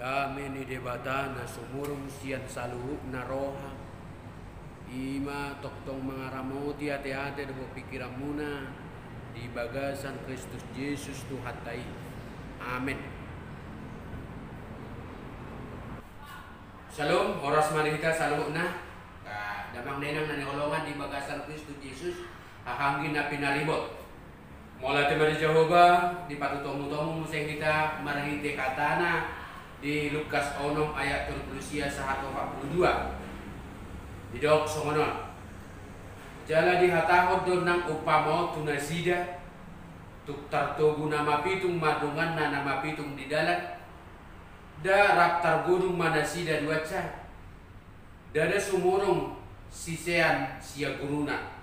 Amin idebata na sumurong siyan saluhuk na roha. Ima toktong mga ramoti ate-ate do pikiran muna di bagasan Kristus Yesus Tuhan tai. Amin. Shalom, oras manita saluhuk na. Damang nenang na nikolongan di bagasan Kristus Yesus hahangin na pinaribot. Mula tema di Jehovah di patutomu-tomu museng kita marahite katana di Lukas 6 ayat 30 sahatu 42. Didok songonon. Jala dihatahod don nang upamo tunasida tuk tartogu nama pitung madungan na nama pitung di dalam da raptar gunung manasida duaca dada sumurung sisean sia guruna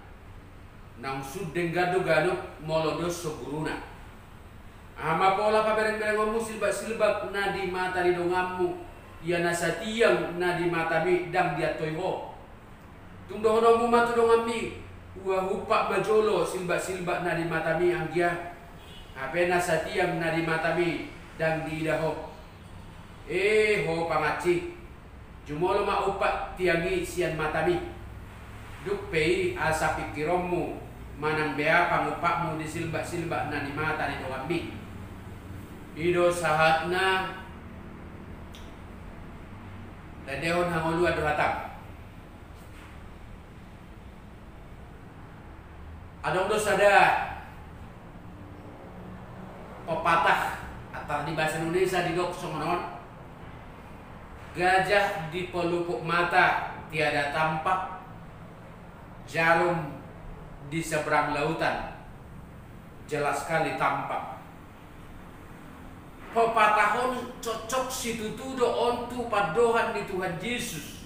nang sudeng gado-gado molodos so guruna. Ama pola pa bereng-bereng silbak-silbak na di mata di dongamu ya nasatiyang na di mata mi dang dia toiho. Tung dohono mu matu dongami wa hupak bajolo silbak-silbak na di mata mi anggia. Ape nasatiyang na di mata mi dang di daho. Ho pangaci. Jumolo ma upak tiangi sian mata mi. Duk pei asa pikiromu manang bea pangupakmu di silbak-silbak na di mata di dongami. Ido sahatna dadehon hangolu adu hatam. Adong dos ada pepatah atau di bahasa Indonesia di dok songonon. Gajah di pelupuk mata tiada tampak, jarum di seberang lautan jelas sekali tampak. Pepatahon cocok situ tudo ontu padohan di Tuhan Yesus.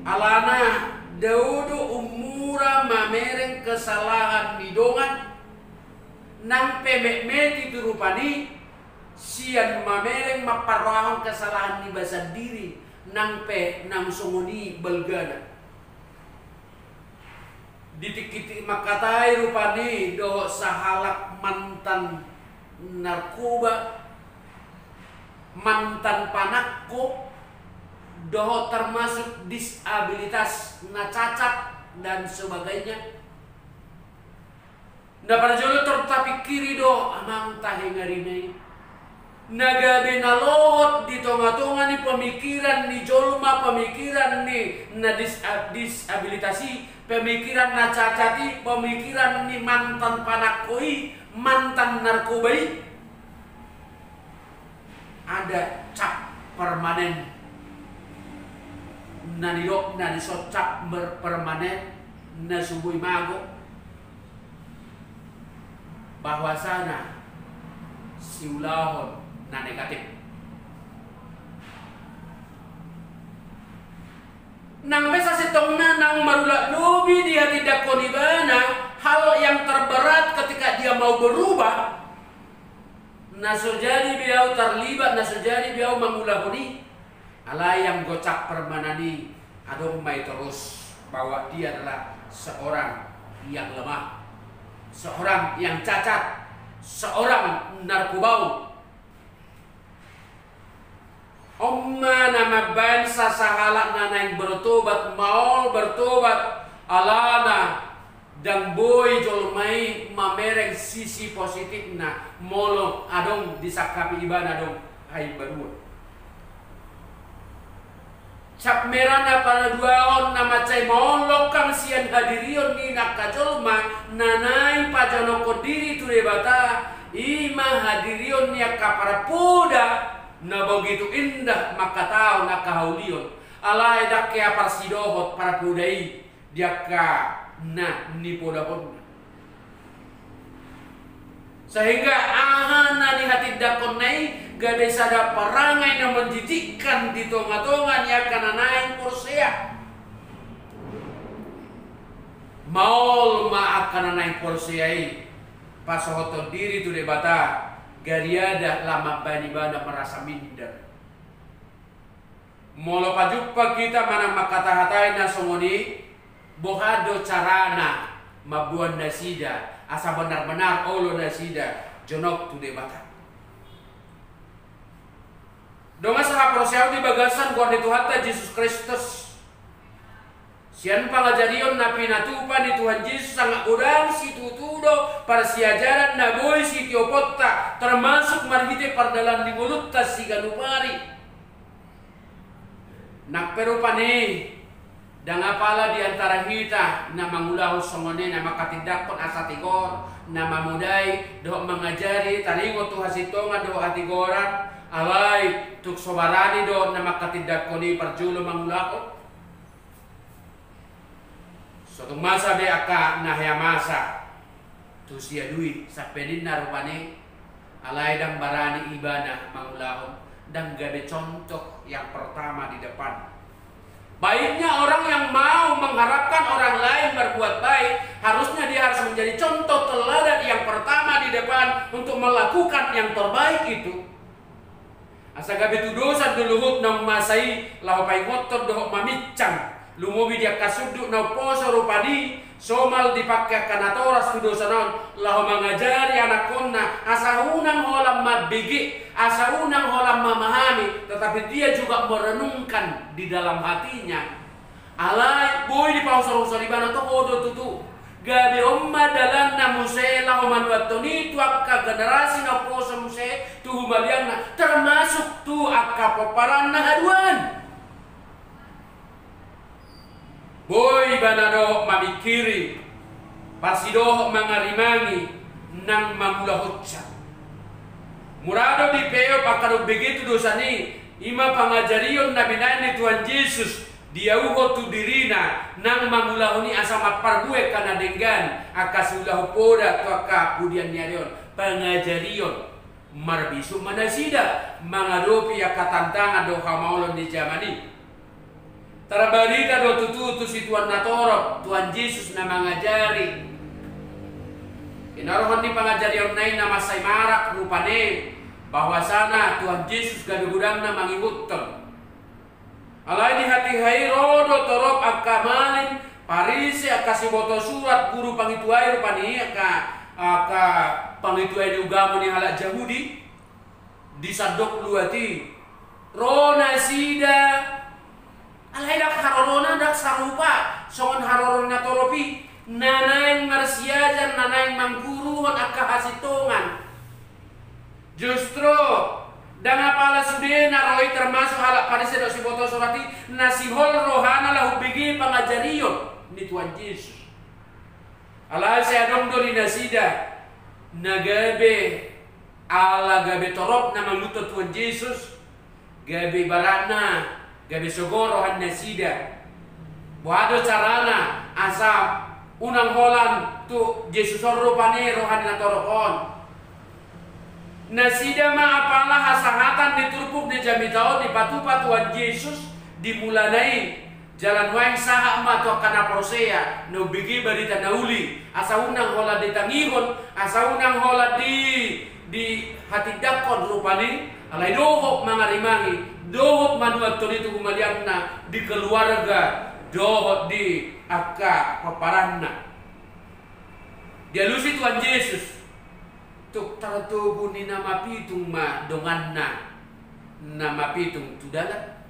Alana daudo umura mamereng kesalahan midongan nang pemek-meti turupani sian mamereng maparahon kesalahan di bahasa diri nang nang songoni belgana. Ditikiti makatai rupani doh sahalak mantan narkoba, mantan panakko, doh termasuk disabilitas na cacat dan sebagainya. Nda pada jolo tertapi kiri do amang tahe ngarinai. Nagabe nalohot di tonga-tonga ni pemikiran ni jolma pemikiran ni na disabilitasi pemikiran na cacati pemikiran ni mantan panakoi mantan narkobai ada cap permanen na nilok na disocap permanen na subui mago bahwasana siulahon na negatif. Nang besa setongna nang marula lobi dia tidak konibana hal yang terberat ketika dia mau berubah. Naso jadi biau terlibat, naso jadi biau mangulahuni alai yang gocak permanani adong mai terus bahwa dia adalah seorang yang lemah, seorang yang cacat, seorang narkobau. Omma nama bansa sahalak nana yang bertobat mau bertobat alana dan boy jolmai mamereng sisi positif na molo adong disakapi ibadah dong hai barua. Cap merana para duaon nama cai molok kang sian hadirion ni nak kajolma nanai pajano kodiri turebata ima hadirion ni para puda. Na begitu indah maka tahu nak kahaulion alai dak ke parsidohot para pudai dia ka na ni podapon sehingga ahana di hati dakon nai gade sada parangai na menjijikkan di tonga-tongan ya kana naik porsea maul ma akan naik porsea pas hoto diri tu debata gariada lama bani-bana merasa minder. Molo pajuppa kita mana makata-hatai na songoni bohado carana mabuan nasida asa benar-benar olo nasida jonok tu debata. Donga saha prosiau di bagasan kuar di Tuhan Yesus Kristus. Sian pangajarion na pinatupan di Tuhan Yesus sangat udang si tutudo para si ajaran na boy si tiopota termasuk margite pardalan di mulut tas si ganupari. Nak perupane dan apala di antara kita na mangulahu songone na makatindakon asa tigor na mamudai do mengajari talingo tu hasitonga do atigoran alay tuk sobarani do na makatindakoni parjulo mangulahu. Suatu masa be aka nahya masa tu sia dui sa pedin narupane alay dang barani ibana mangulahon dan gabe contoh yang pertama di depan. Baiknya orang yang mau mengharapkan orang lain berbuat baik, harusnya dia harus menjadi contoh teladan yang pertama di depan untuk melakukan yang terbaik itu. Asa gabe tu dosa duluhut nang masai lau pai ngotor doh mamicang. Lumobi dia kasuduk na poso rupadi somal dipakai kanatoras tu dosa non lahu mengajari anak konna asahunang holam mabigi asahunang holam memahami, tetapi dia juga merenungkan di dalam hatinya alai boy di pauso ribana to odo tutu gabi omma dalan na muse lahu manwatoni tu akka generasi na poso muse tu humaliana termasuk tu akka peparan na haduan. Boy banado mamikiri pasidoh mangarimangi nang mamulahutsa murado di peo pakaro begitu dosani ima pangajarion nabi nani Tuhan Yesus dia uho tu dirina nang mamulahuni asamat pargue kana denggan akasulahu poda tu aka pudian nyarion pangajarion marbisu manasida mangadopi akatantangan do hamaulon di zamani. Tarabarita do tututu si Tuhan natorop Tuhan Yesus na mangajari. Inarohan di pangajari online na masay marak rupane bahwasana Tuhan Yesus gadugudang na mangibutton. Alay di hati rodo torop akamalin parise akasiboto surat guru pangituay rupani aka pangituay di ugamo ni halak Yahudi disadok luati rona sida alay dak harorona dak sarupa songon harorona toropi nanaing marsiajan nanaing mangguruhon akka hasitongan justru dan apala sude naroi termasuk halak pada sedok si boto surati nasihol rohana lahu bigi pangajarion ni Tuhan Yesus alay saya dong doli nasida nagabe ala gabe torop na maluto Tuhan Yesus gabe barana gabe sogoro han nasida buado carana asa unang holan tu Yesus rupane rohan na toropon nasida ma apalah hasahatan diturpuk di jamitao di patu-patu Tuhan Yesus dimulanai jalan waing saha ma to kana prosea no bigi barita nauli asa unang hola ditangihon asa unang hola di hati dakon rupane alai dohok mangarimangi dohok manuat tolitu kumalianna di keluarga dohok di akka paparanna dia lusi Tuhan Yesus tuk taratubu ni nama pitung ma donganna nama pitung tudala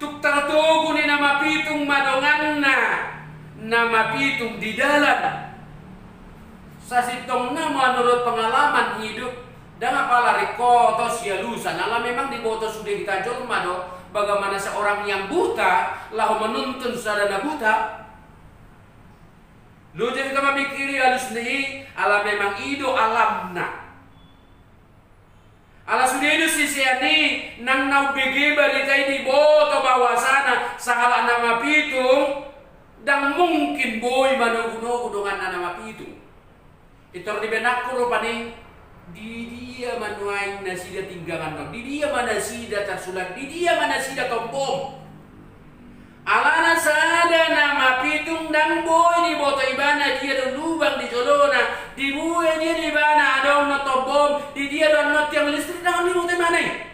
tuk taratubu ni nama pitung ma donganna nama pitung di dalam sasitong na menurut pengalaman hidup dan apalah rikoto sialusan ala memang di boto sudah kita jorma do bagaimana seorang yang buta lahu menuntun sadana buta. Lu jadi kama mikiri halus nih, ala memang ido alamna. Ala sudah itu sisiani nang nau bege balita ini boto bawasana sahala nama pitung dan mungkin boy manoguno udongan nama pitung. Itu di benakku rupani di dia manuaing nasida tinggangan dong, di dia mana sida tersulat, di dia mana sida tompom. Alana sada nama pitung dan boy di boto ibana dia don lubang di jolona di buwe dia di ibana ada noto bom di dia don not yang listrik dan di boto mana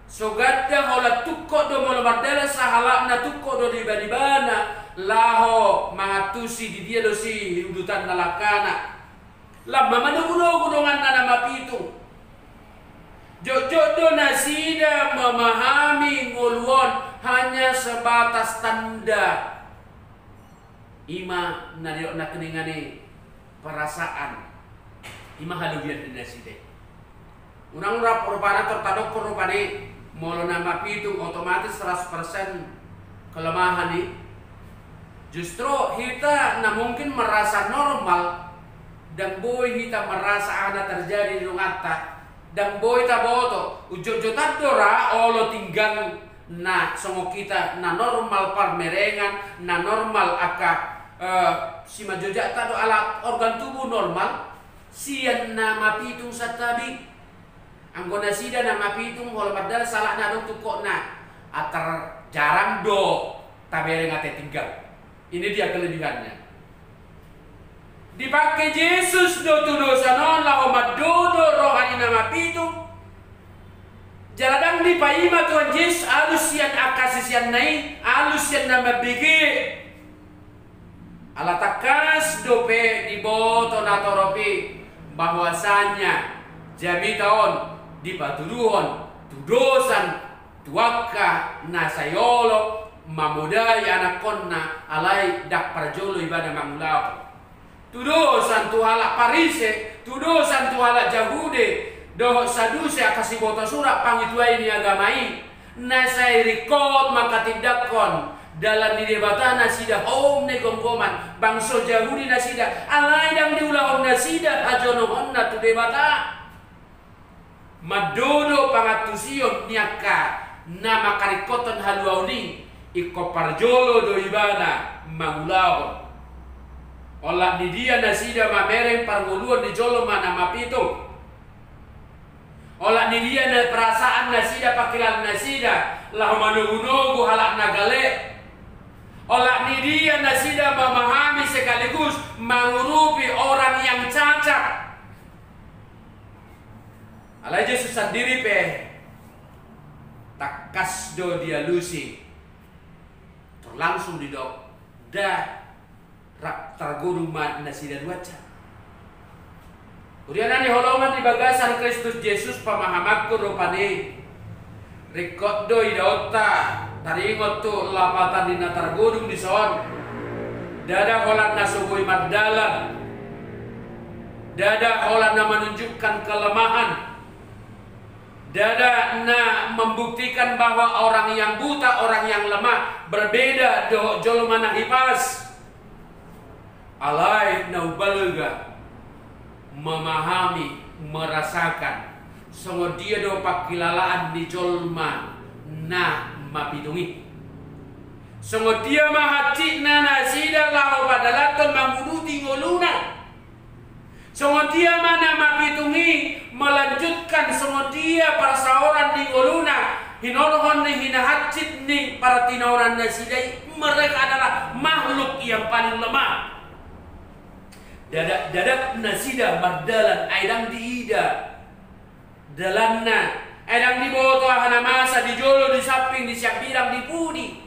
sogadda hola tukko do molo bardela sahala na tukko do di bana laho mangatusi di dia do si udutan nalakana lama manuguno gudongan nama pitung Jodoh nasida memahami nguluan hanya sebatas tanda. Ima nariok na keningani perasaan. Ima halubian di nasida. Unang rupana tertadok rupani molo nama pitung otomatis 100% kelemahan nih. Justru kita mungkin merasa normal dan boy kita merasa ada terjadi di ngata. Dan boy taboto ujot-jotan dora olo tinggal na songo kita na normal parmerengan na normal aka si majoja tado ala organ tubuh normal sian na mapitung satabi anggona sida na mapitung hol padahal salah na dong tukok na atar jarang do tabereng ate tinggal. Ini dia kelebihannya. Dipakai Yesus do tudosa non la omadodo rohani nama pitu. Jaladang di paima Tuhan Yesus alus yang akasisian nai alus yang nama bigi. Alatakas dope di boto natoropi bahwasanya jami tahun di patuduhon tudosan tuaka nasayolo mamudai anak konna alai dak parjolo ibadah mangulau. Tudosan tuhala Parise, tudosan tuhala Jahude, doh saduse akasi boto surat pangituai ini agamai. Nasai rikot maka tidakon dalam di debatana sida om ne gonggoman bangso Jahudi nasida alai dang diulahon nasida ajono honna tu debata. Madodo pangatusion niaka nama karikoton haluauni iko parjolo do ibana mangulahon. Olah di dia nasida mamereng parguluan di jolo mana mapito. Olah di dia na perasaan nasida pakilan nasida lah manugunogu halak nagale. Olah di dia nasida memahami sekaligus mengurupi orang yang cacat. Alai Yesus sendiri pe takas do dia lusi terlangsung di dok dah tergurung nasida duaca. Urianan di holongan di bagasan Kristus Yesus pamahamakku rupani rikot doi daota taringot tu lapatan di tergurung di son. Dada holat nasubui Magdala. Dada holat na menunjukkan kelemahan. Dada na membuktikan bahwa orang yang buta, orang yang lemah berbeda do jolmana hipas. Alai naubalega memahami merasakan songo dia do pakilalaan di jolma na mapidungi songo dia mahati na nasida lau padalaton mangunuti ngoluna songo dia mana mapidungi melanjutkan songo dia persaoran di ngoluna hinorhon ni hinahacit ni para tinauran nasida mereka adalah makhluk yang paling lemah. Dadak nasida mardalan aidang diida dalanna aidang diboto hana masa di jolo di samping di siap bilang di pudi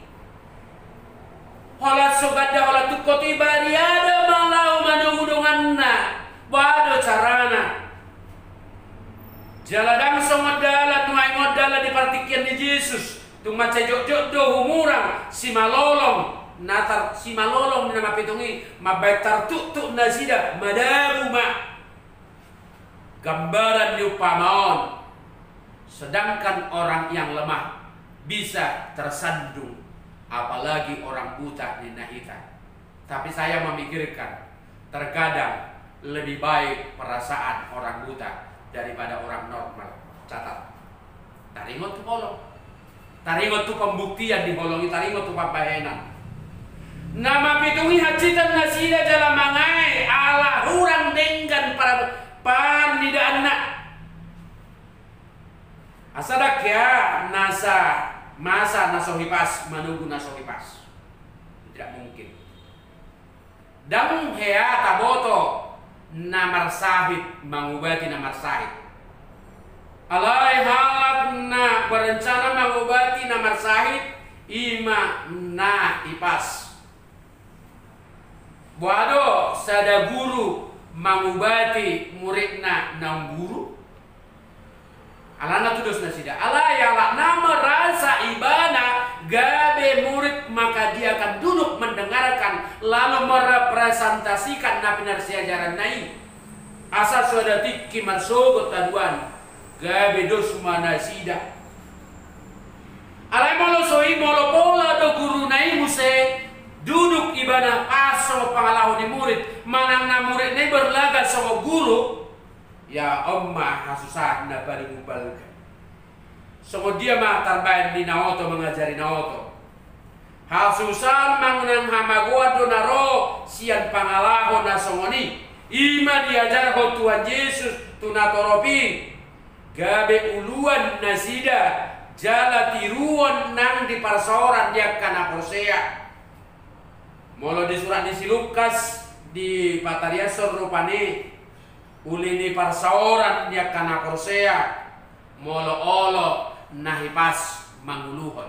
holat sogada holat tukoti bari ada malau manungudunganna bado carana jaladang songodala tuai ngodala di partikian di Yesus tung maca jok-jok do humurang si malolong natar si malolong nama pitungi mabai tartuk nasida madaruma gambaran diupamaon sedangkan orang yang lemah bisa tersandung apalagi orang buta di nahita. Tapi saya memikirkan terkadang lebih baik perasaan orang buta daripada orang normal. Catat taringot tu bolong taringot tu pembuktian dibolongi taringot tu papahenan. Nama pitungi hajitan nasida jala mangai ala hurang denggan para panida anak asadak ya nasa masa nasohipas menunggu nasohipas tidak mungkin damu hea taboto namar sahid mengubati namar sahid alai halak na berencana mengubati namar sahid ima na ipas Wado sada guru mangubati muridna nang guru Alana tudos na sida. Alaya nama rasa ibana gabe murid, maka dia akan duduk mendengarkan lalu merepresentasikan na pinarsiajaran nai. Asa sudah tiki marsogot taduan gabe dos mana sida. Alay molo soi molo pola do guru nai muse duduk ibana aso pangalaho ni murid, manang na murid nai berlaga sama guru. Ya Omma hasusah na bari mubalkan. So dia mah tarbayan di naoto mengajari naoto. Hasusan mangunang hamagua do naro sian pangalaho na songoni. Ima diajar ho Tuhan Yesus tunatoropi. Gabe uluan nasida jala tiruan nang di parsoran dia kana Hosea. Molo di surat di Lukas di Patariasor rupane ulini parsaoran dia kana Hosea molo olo nahipas manguluhon.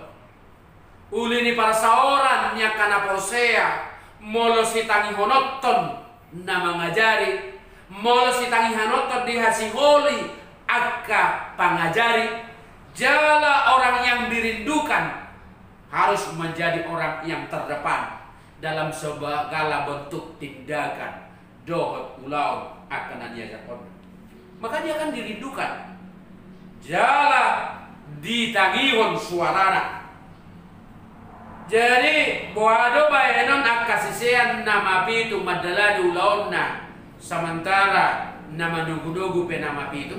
Ulini parsaoran dia kana Hosea molo sitangi honoton na mangajari, molo sitangi hanoton di hasiholi akka pangajari. Jala orang yang dirindukan harus menjadi orang yang terdepan dalam segala bentuk tindakan dohot ulau akan diajarkan, maka dia akan dirindukan. Jala ditagihon suarana. Jadi boado bayenon akasisean nama pitu madaladi ulaonna sementara nama nugu-nugu pe nama pitu.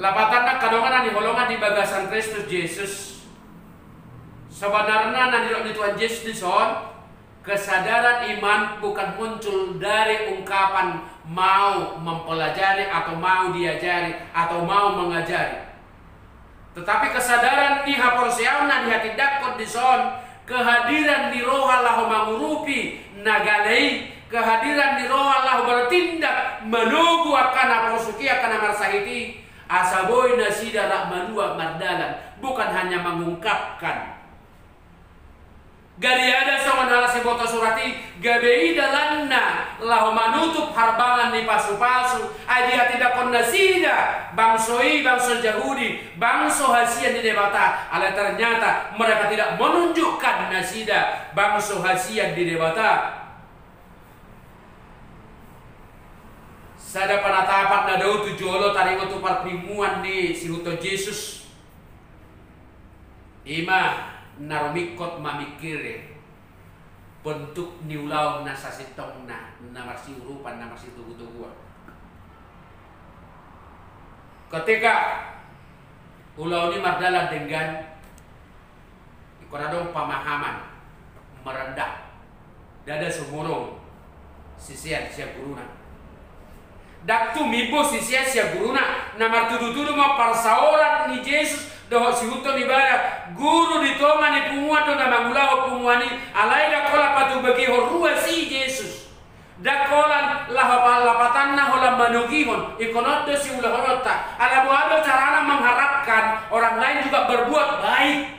Lapatan kadongan di holongan di bagasan Kristus Yesus. Sebenarnya nanti Tuhan Yesus dison. Kesadaran iman bukan muncul dari ungkapan mau mempelajari atau mau diajari atau mau mengajari. Tetapi kesadaran di haporsiauna di hati dakot di son, kehadiran di roh Allah mengurupi nagalei, kehadiran di roh Allah bertindak menunggu akan aposuki akan amarsahiti asaboy nasida rahmanua mardalan, bukan hanya mengungkapkan. Gari ada sama nala seboto surati gabei dalanna lahu manutup harbangan di pasu-pasu adia tidak konna sida bangsoi bangsa Yahudi bangsa hasian di debata ala ternyata mereka tidak menunjukkan nasida bangsa hasian di debata. Sada panatapan na daw tujolo taringo tu parprimuan di sihuto Yesus ima narumikot mamikir bentuk niulau nasa sitong na marsi urupan na marsi tugu-tuguan. Ketika ulau ini mardalan dengan ikoradong pemahaman merendah dada sumurong sisian sia guruna daktu mibo sisian sia guruna namar tudu-tudu ma parsaoran ni Yesus doho si huton ibadah guru ditoma ni punguan do na mangulaw punguani alay da kola patu bagi horua si Yesus da kolan lapatan na holam manugihon ikonot do si ulah horota ala buado carana mengharapkan orang lain juga berbuat baik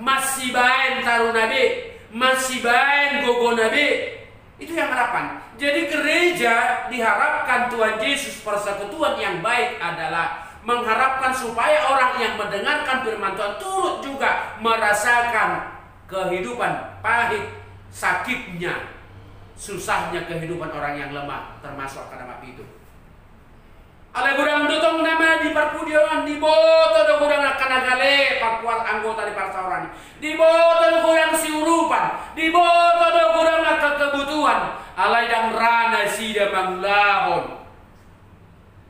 masih baik tarunabe masih baik gogonabe. Itu yang harapan. Jadi gereja diharapkan Tuhan Yesus persekutuan yang baik adalah mengharapkan supaya orang yang mendengarkan firman Tuhan turut juga merasakan kehidupan pahit, sakitnya, susahnya kehidupan orang yang lemah, termasuk karena itu. Alay gudang dutong nama di perpudian di boto do gudang kanagale pakual anggota di parsaoran di boto do gudang siurupan di boto do gudang kebutuhan alay dang rana sida manglahon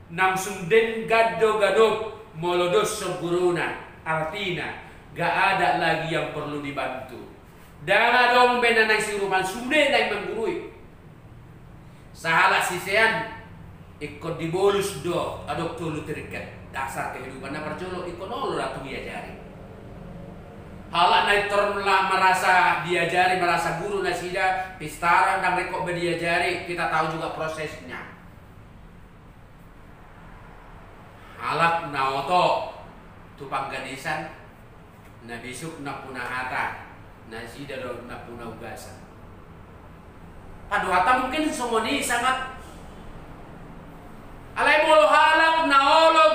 nang sunden gado molodos seguruna artina gak ada lagi yang perlu dibantu danga dong benanay siurupan sude nang menggurui sahala sisean ikut dibolus do adok tulu terikat dasar kehidupan na percolo ikut nolo ratu diajari halak naik terlah merasa diajari merasa guru nasida pistaran dan rekok diajari kita tahu juga prosesnya halak naoto tupang ganisan na bisuk na punahata nasida do na punah ugasan paduhata mungkin semua ini sangat alay molo halak na olo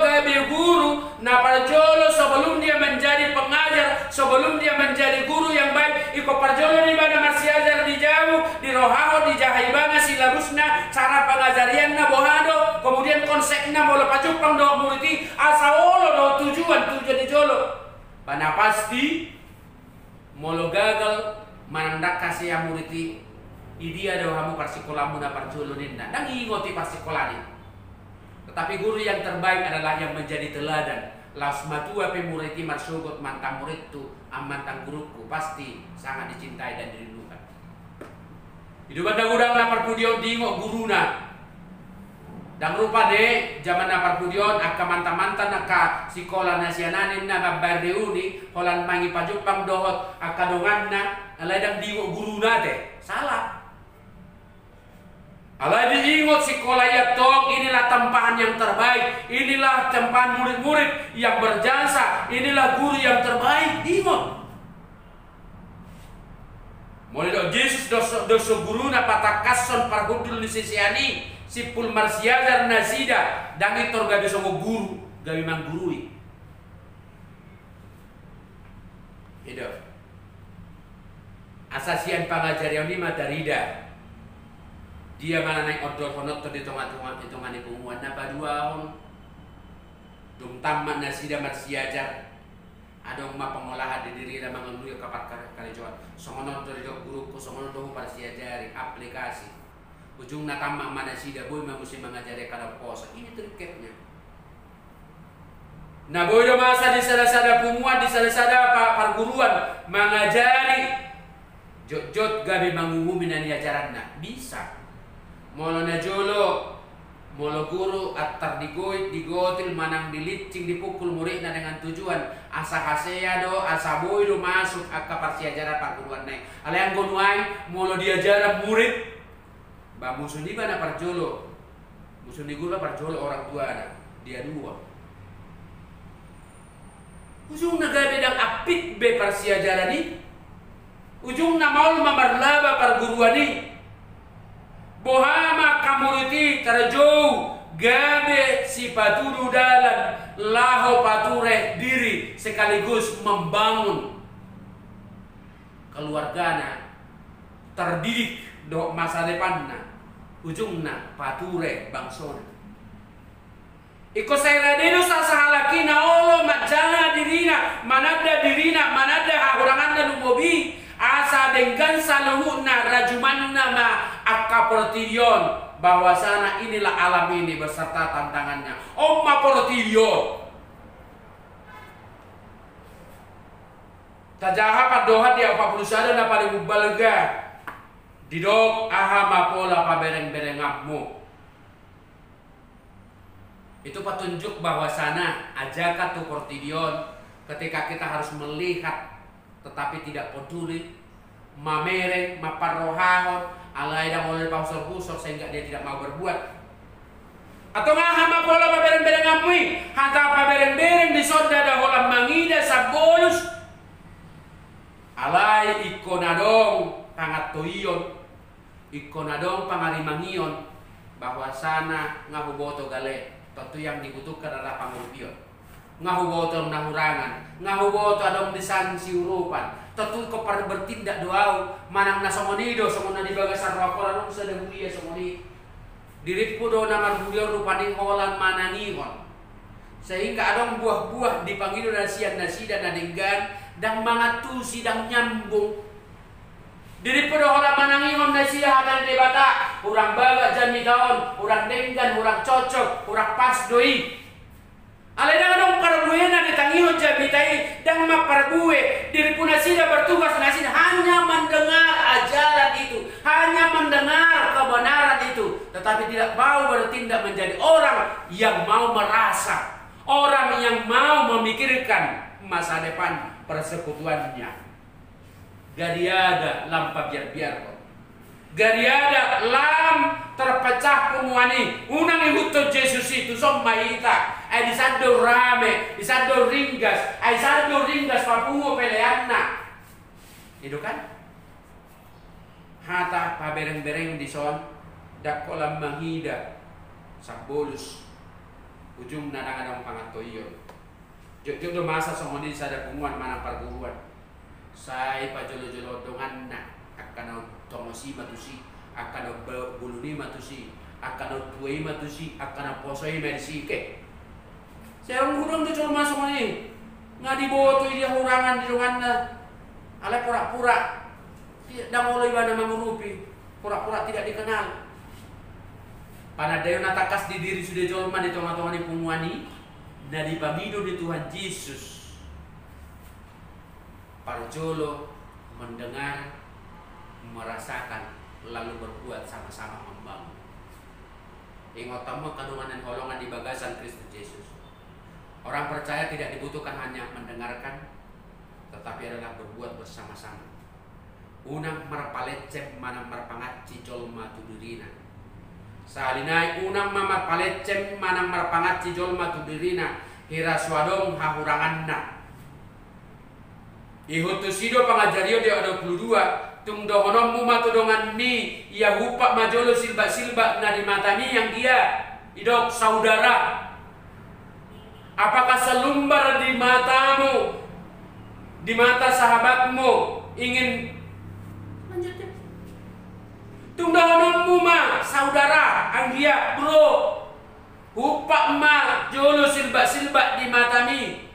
na parjolo sebelum dia menjadi pengajar, sebelum dia menjadi guru yang baik, iko parjolo di mana masih ajar di jauh, di rohaho, di jahaibana silabusna, cara pengajarianna bohado, kemudian konsepnya mau lepas jupang do muriti, asawolo do tujuan di jolo. Bana pasti molo gagal manandak kasih yang muriti, idia do hamu parsikolamu na parjolo ninna, dan ingoti parsikolani. Tetapi guru yang terbaik adalah yang menjadi teladan. Las matua pemuriti marsugot mantang muridku, amantang guruku, pasti sangat dicintai dan dirindukan. Hidup udang lapar pudion dingok guruna. Dan rupa de zaman lapar pudion akka mantan akka sikola nasiananin na ngabardeuni holan mangi pajupang dohot akka donganna aladang dingok guruna te. Salah. Allah diingat sekolah yatok, inilah tempahan yang terbaik, inilah tempahan murid-murid yang berjasa, inilah guru yang terbaik, diingat. Mulai do Yesus doso guru na patakason parhudul nisisiani, sipul marsiadar nasida, dan itor gabi songo guru, gabi manggurui. Hidup. Asasian pengajar yang lima darida. Dia mana naik odol honot di hitungan ipunguan na paduaon dum tamat nasida marsiajar adong ma pengolahan di diri na mga nuyo kapat kalijuan songonon to dok guruku songonon do parsiajari aplikasi ujung na tama manasida boy mamusi mengajari kada posa ini triketnya na boy do masa di sada punguan di sada perguruan mengajari jot gabi mangumumin na ajaranna bisa. Molo na jolo, molo guru atar digotil manang dilicing dipukul murid na dengan tujuan asa kasea do asa boy do masuk akka parsiajara perguruan naik. Alayang gonuai molo diajar murid, ba musuh di mana parjolo, musuh di guru parjolo orang tua na dia dua. Ujung na gabe dang apit be parsiajara ni, ujung na maul mamarlaba perguruan ni. Bohama kamuriti terjauh gabe si paturu dalam laho pature diri sekaligus membangun keluargana terdidik do masa depanna ujungna pature bangsona iko sayradeno sasahalakina olo majana dirina manada hahurangan lumobi asa dengan saluhuna rajumanna ma akka portilyon bahwasana inilah alam ini beserta tantangannya omma portilyon tajaha padoha dia 40 sada na paling balga didok aha mapola pabereng-berengamu itu petunjuk bahwasana ajaka tu portilyon ketika kita harus melihat tetapi tidak peduli mamere maparrohahon alai dah oleh pausor pusok sehingga dia tidak mau berbuat atau ngahama pola pabereng-bereng ngamui hanta pabereng-bereng di soda dah holam mangida sabolus alai ikonadong pangat toiyon ikonadong pangarimangion bahwasana ngahuboto gale tentu yang dibutuhkan adalah pangurpion ngahuboto nahurangan ngahuboto adong disansi urupan tentu kepada bertindak doau manang nasomonido somona di bagasan raporan nung sedang iya somoni diripu do namar budion rupani holan manangihon sehingga adong buah-buah dipanggil nasian nasida nadenggan dan mangatu sidang nyambung diripu do holan manangihon nasiha hadan debata urang baga jami daon urang denggan urang cocok urang pas doi alena dong parbuena ditangihon jabitai dan mak parbue diri puna sida bertugas nasida hanya mendengar ajaran itu hanya mendengar kebenaran itu tetapi tidak mau bertindak menjadi orang yang mau merasa orang yang mau memikirkan masa depan persekutuannya gadiada lampa biar gariada lam terpecah pumuani unang ihuto Yesus itu sommaita ay disado rame disado ringgas ay sado ringgas papungo peleanna itu kan hata pabereng-bereng di son dakolam manghida sabolus ujung nanangadang pangatoyon Jok masa songoni sada punguan mana perguruan. Saya pajolo-jolo dongan na akan tomosi matusi, akan buluni matusi, akan tuai matusi, akan posoi medisi ke. Saya ngudang tu cuma masuk ni. Ngadi boto dia hurangan di dongan na. Ala pura-pura. Dah mulai bana mengurupi, pura-pura tidak dikenal. Panadayon natakas di diri sudah jolma di tengah-tengah di punguani. Dari pamido di Tuhan Yesus, parjolo mendengar, merasakan, lalu berbuat sama-sama membangun. Ingat tamu kandungan dan holongan di bagasan Kristus Yesus. Orang percaya tidak dibutuhkan hanya mendengarkan, tetapi adalah berbuat bersama-sama. Unang marpalecem mana marpangaci jolma tudurina. Salinai unang mama palecem manang marpangaci jolma tudirina hira swadong hahuranganna. Ihutusido pangajario dia 22 tung dohonom muma tudongan mi ia hupak majolo silba-silba na di mata mi yang dia idok saudara. Apakah selumbar di matamu, di mata sahabatmu ingin lanjutnya? Tungdahonon muma saudara anggia bro hupak ma jolo silba-silba di matami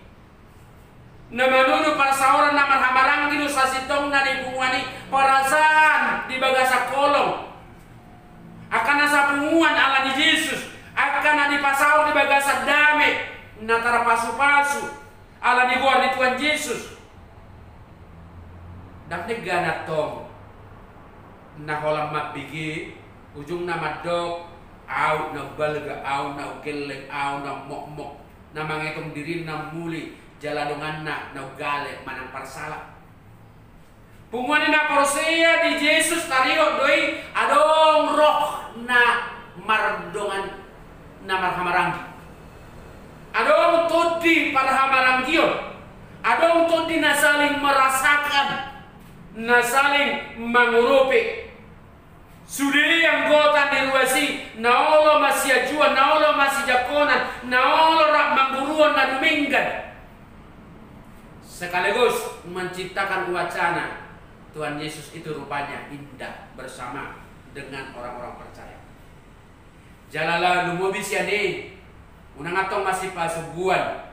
namanudu para saoran namar hamarang gilu sasitong na di punguani perasaan di bagasa kolong akan asa punguan ala di Yesus akan di pasaur di bagasa dame natara pasu-pasu ala di buar di Tuhan Yesus dapne ganatong na holam mabigi ujung nama dok au na balga au na keleng au na mok na mangetong diri na muli jaladongan na gale manang parsala punguan na porosea di Yesus tario doi adong roh na mardongan na marhamarangi adong todi parhamaranggion adong todi na saling merasakan na saling mengurupi sudah yang gota diruasi na Allah masih ajuan na Allah masih jakonan na Allah rak mangguruan na duminggan sekaligus menciptakan wacana Tuhan Yesus itu rupanya indah bersama dengan orang-orang percaya. Jalala lumubis yani unang atong masih pasuguan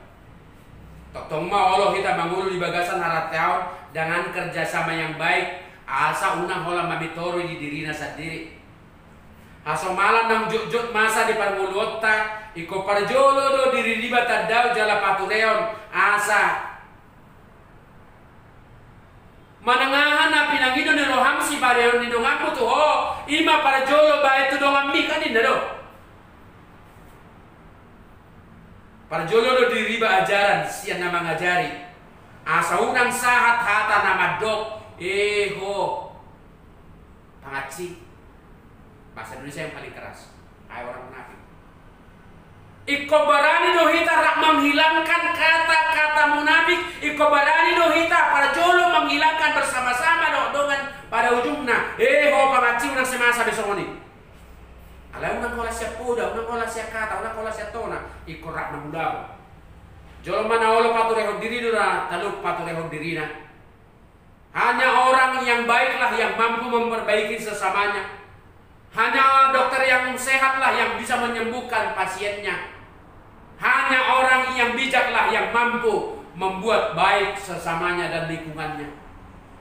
totong ma Allah kita mangulu di bagasan harat tahun dengan kerjasama yang baik asa unang hola mamitoro di dirina sendiri aso malam nang jut masa di parmulota iko parjolo do diri riba tadau jala patureon asa manangahan na pinangido ni roham si pareon ni dongamu tu ho ima parjolo ba itu dongam mi kanin do parjolo do diri riba ajaran sian nama ngajari asa unang sahat hata nama dok eho pangaci bahasa Indonesia yang paling keras ay orang munafik ikobarani dohita rak menghilangkan kata-kata munafik ikobarani dohita para jolo menghilangkan bersama-sama dengan pada ujungnya eho pangaci unang semasa besok ini ala unang kola siap puda unang kola siap kata unang kola siap tona ikorak namudau jolo mana olo patureho diri dura taluk patureho dirina. Hanya orang yang baiklah yang mampu memperbaiki sesamanya. Hanya dokter yang sehatlah yang bisa menyembuhkan pasiennya. Hanya orang yang bijaklah yang mampu membuat baik sesamanya dan lingkungannya.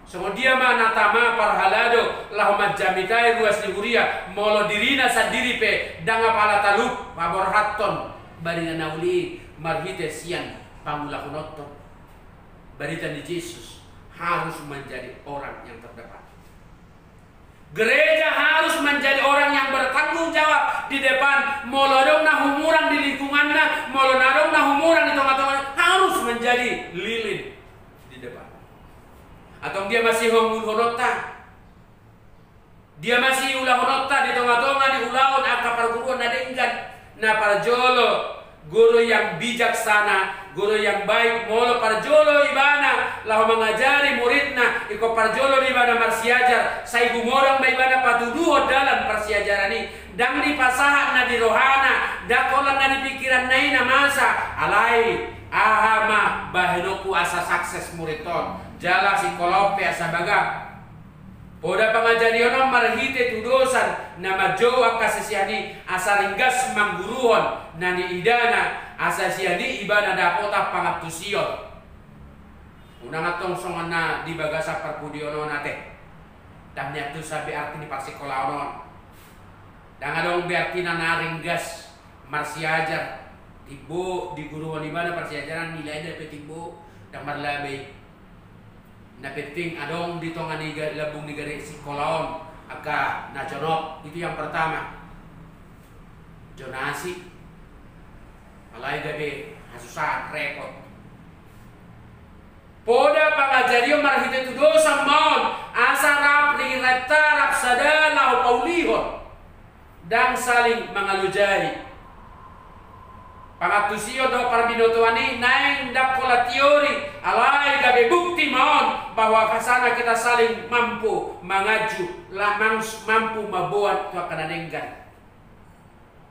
Semua dia mana tama parhalado lahmat jamitai ruas liburia molo dirina sendiri pe danga pala taluk paborhaton barina nauli marhite sian pangulakunotto barita di Yesus harus menjadi orang yang terdepan. Gereja harus menjadi orang yang bertanggung jawab di depan molodong na humurang di lingkungannya, molonadong na humurang di tengah-tengah harus menjadi lilin di depan. Atau dia masih honota, dia masih ulah honota di tengah-tengah di ulaun angka perguruan nadenggan na parjolo guru yang bijaksana, guru yang baik, molo parjolo ibana, lah mengajari muridna, iko parjolo ibana marsiajar, saya gumorang ibana patuduh dalam persiajaran ini, dang di pasahan na di rohana, dakolan na di pikiran naina masa, alai ahama bahinoku asa sukses muriton jala psikolope asa baga poda pangajarion marhite tudosan nama joa kasesiani asa ringgas mangguruhon nani idana asa siani ibana dapota pangatusion unang atong songana di bagasa perpudiono nate dan nyatu sabi arti di parsikolaonon dan adong berarti na ringgas marsiajar tibo di guruan di mana persiajaran nilainya petibo dan marlabe na penting adong ditongan ni labung ni gari sikolaon aka najonok itu yang pertama jonasi alai gabe hasusan rekod poda pangajario marhite tu dosa maun asarap riretarap sadala paulihon dan saling mengalujahi pangatusio do parbinotuani naing dakola teori alai gabe bukti maun bahwa kasana kita saling mampu mengaju mampu mabuat tu akan adenggan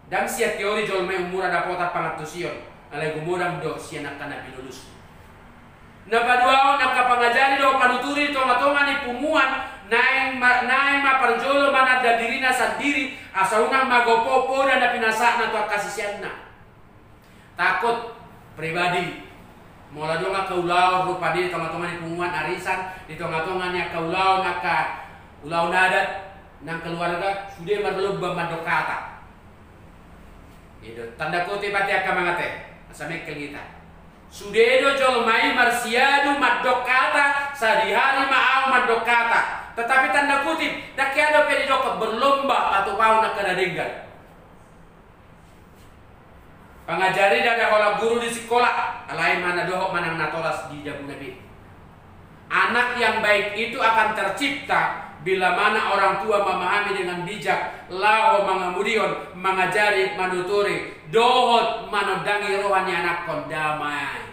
dan sia teori jol mai umura dapota pangatusio alai gumurang do sia nakana binulus na paduaon nakapangajari do panuturi tonga-tonga ni pumuan naing maparjolo mana dadirina sandiri asaunang magopopo dan napinasana to kasisianna takut pribadi mola donga kaulau rupa di tonga-tonga ni pumuan arisan di tonga-tonga ni kaulau naka ulau nadat nang keluarga sudah marlubba mandokata itu tanda kutip hati akamangate asame kelita sudedo jolmai marsiadu madokata sadihari maau madokata tetapi tanda kutip dak ada pedidok berlomba atau pau nak kadadenggan pangajari dada hola guru di sekolah alai mana dohok manang natolas di jabu nabi anak yang baik itu akan tercipta bila mana orang tua memahami dengan bijak lao mangamudion mengajari manuturi dohot manodangi rohani anak kon damai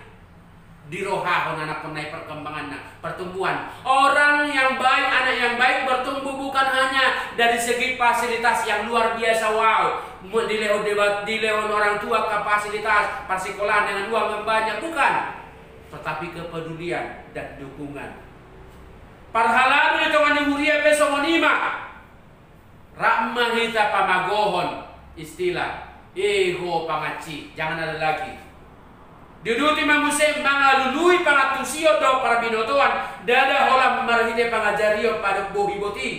di rohahon anak kon naik perkembangan pertumbuhan orang yang baik anak yang baik bertumbuh bukan hanya dari segi fasilitas yang luar biasa wow dilehon orang tua ke fasilitas persekolahan dengan uang yang banyak bukan tetapi kepedulian dan dukungan parhaladu itu kan muria pesongonima rahmahita pamagohon istilah ego pangaci jangan ada lagi diduti mamuse mangalului pangatusio do para binotoan dada holam marhide pangajario pada bohi boti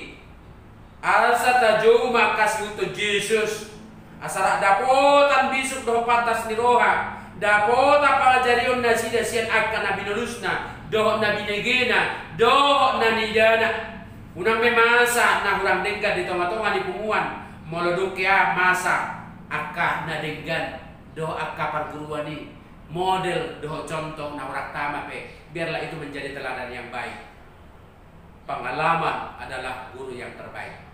alsa tajou makas uto Jesus asara dapotan bisuk do pantas niroha dapota pangajario nasida sian akan nabi nulusna doh nabi negena doh nanidana unang may masa na hurang denggan di tonga-tonga di pumuan molodok ya masa akka na denggan doh akka perguruan ni model doh contoh na urak tama pe biarlah itu menjadi teladan yang baik pengalaman adalah guru yang terbaik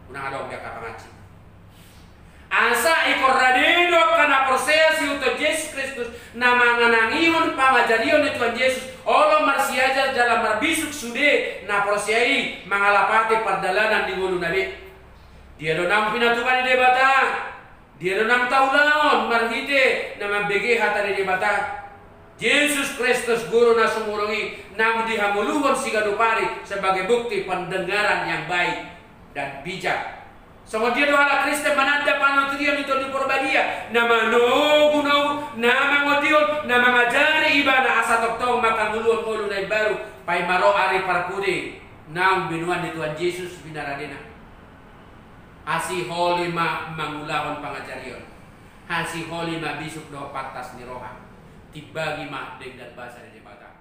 unang adong dia kapangaci asa ikor radino kana prosesi untuk Yesus Kristus nama nganangihon pangajarion ni Tuhan Yesus Allah marsiajar dalam marbisuk sude na prosesi mangalapati perdalanan di gulu nabi dia donam pinatuban di debata dia donam taulaon marhite nama bege hata di debata Yesus Kristus guru na sumurungi nam dihamuluhon sigadupari sebagai bukti pendengaran yang baik dan bijak. Sama dia doa Kristen mananda panutrian itu di porbadia nama nogu nama ngodion nama ngajari ibadah asa toktong maka nguluan ngulu na baru pai maro ari parpude nang binuan di Tuhan Yesus binaradena asi holima mangulahon pangajarion hasi holima bisuk do patas ni roha tibagi mah dengan bahasa di bata